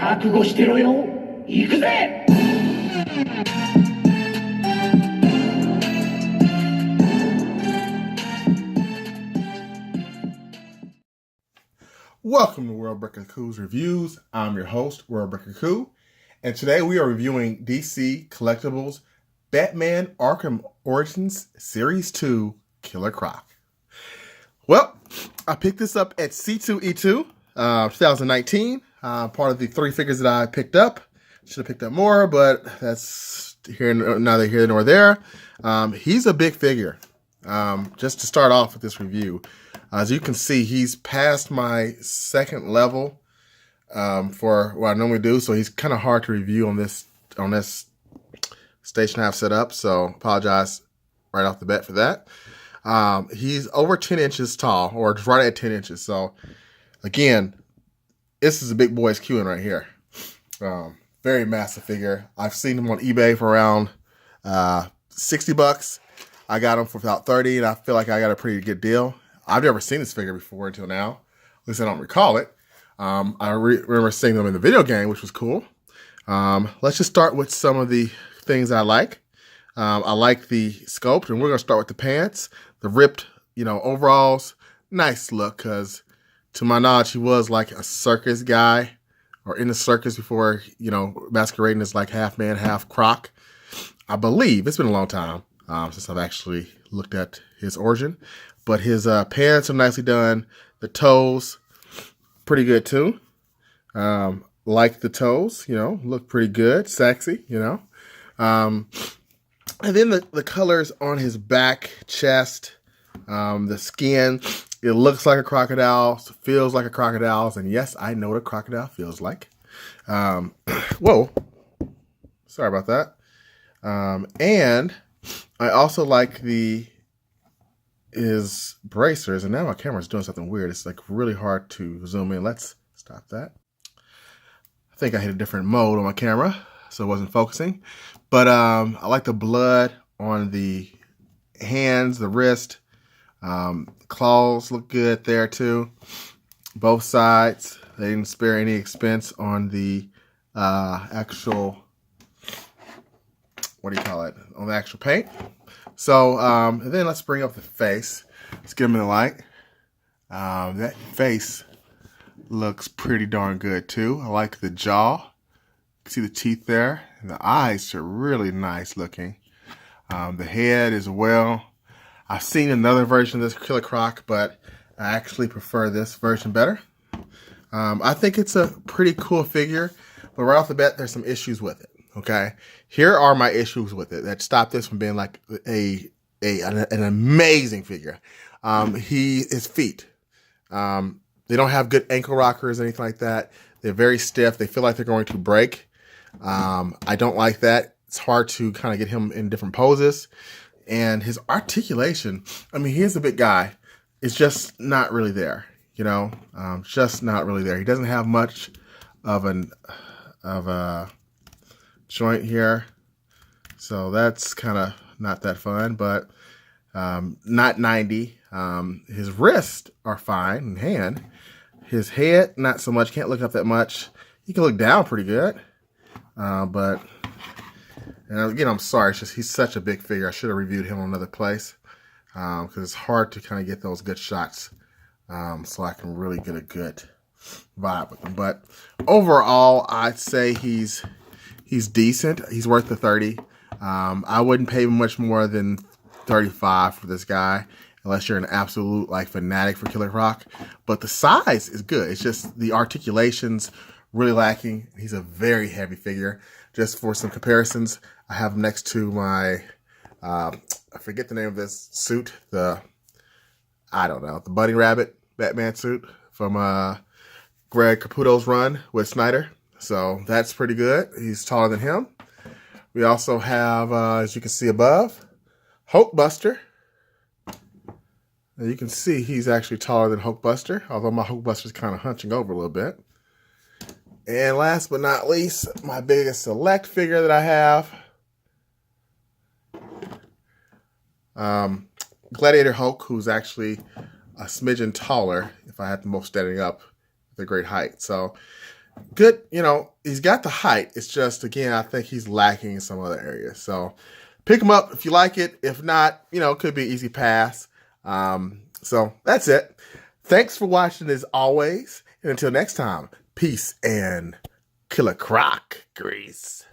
覚悟してろよ。行くぜ。Welcome to World Breaker Cool's Reviews. I'm your host, World Breaker Cool, and today we are reviewing DC Collectibles Batman Arkham Origins Series 2 Killer Croc. Well, I picked this up at C2E2 2019, part of the 3 figures that I picked up. Should have picked up more, but that's neither here nor there. He's a big figure. Just to start off with this review, as you can see, he's past my second level for what I normally do, so he's kind of hard to review on this station I have set up. So apologize right off the bat for that. He's over 10 inches tall, or just right at 10 inches. So again, this is a big boy's queuing right here. Very massive figure. I've seen him on eBay for around $60. I got him for about $30, and I feel like I got a pretty good deal. I've never seen this figure before until now. At least I don't recall it. I remember seeing them in the video game, which was cool. Let's just start with some of the things I like. I like the sculpt, and we're going to start with the pants. The ripped, overalls. Nice look, because to my knowledge, he was like a circus guy, or in the circus before, masquerading as like half man, half croc. I believe. It's been a long time since I've actually looked at his origin. But his pants are nicely done. The toes, pretty good too. Like the toes, look pretty good, sexy, And then the colors on his back, chest, the skin, it looks like a crocodile, feels like a crocodile. And yes, I know what a crocodile feels like. Whoa, sorry about that. And I also like his bracers, and now my camera's doing something weird. It's like really hard to zoom in. Let's stop that. I think I hit a different mode on my camera, so it wasn't focusing. But I like the blood on the hands, the wrist. Claws look good there too. Both sides. They didn't spare any expense on the actual, on the actual paint. So, and then let's bring up the face. Let's get him in the light. That face looks pretty darn good too. I like the jaw. You can see the teeth there. And the eyes are really nice looking. The head as well. I've seen another version of this Killer Croc, but I actually prefer this version better. I think it's a pretty cool figure, but right off the bat, there's some issues with it. Okay, here are my issues with it that stop this from being like an amazing figure. His feet, they don't have good ankle rockers or anything like that. They're very stiff. They feel like they're going to break. I don't like that. It's hard to kind of get him in different poses. And his articulation, he is a big guy. It's just not really there, just not really there. He doesn't have much of a joint here, so that's kind of not that fun, but not 90. His wrists are fine, and hand. His head, not so much. Can't look up that much. He can look down pretty good, but and again, I'm sorry. It's just he's such a big figure. I should have reviewed him on another place because it's hard to kind of get those good shots, so I can really get a good vibe with him. But overall, I'd say he's decent. He's worth the $30. I wouldn't pay much more than $35 for this guy, unless you're an absolute fanatic for Killer Croc. But the size is good. It's just the articulation's really lacking. He's a very heavy figure. Just for some comparisons, I have him next to my I forget the name of this suit. The Bunny Rabbit Batman suit from Greg Caputo's run with Snyder. So that's pretty good. He's taller than him. We also have, as you can see above, Hulkbuster. And you can see he's actually taller than Hulkbuster, although my Hulkbuster's kind of hunching over a little bit. And last but not least, my biggest select figure that I have. Gladiator Hulk, who's actually a smidgen taller if I had them both standing up with a great height. So good, he's got the height. It's just, again, I think he's lacking in some other areas. So pick him up if you like it. If not, it could be an easy pass. So that's it. Thanks for watching as always. And until next time, peace and killer croc grease.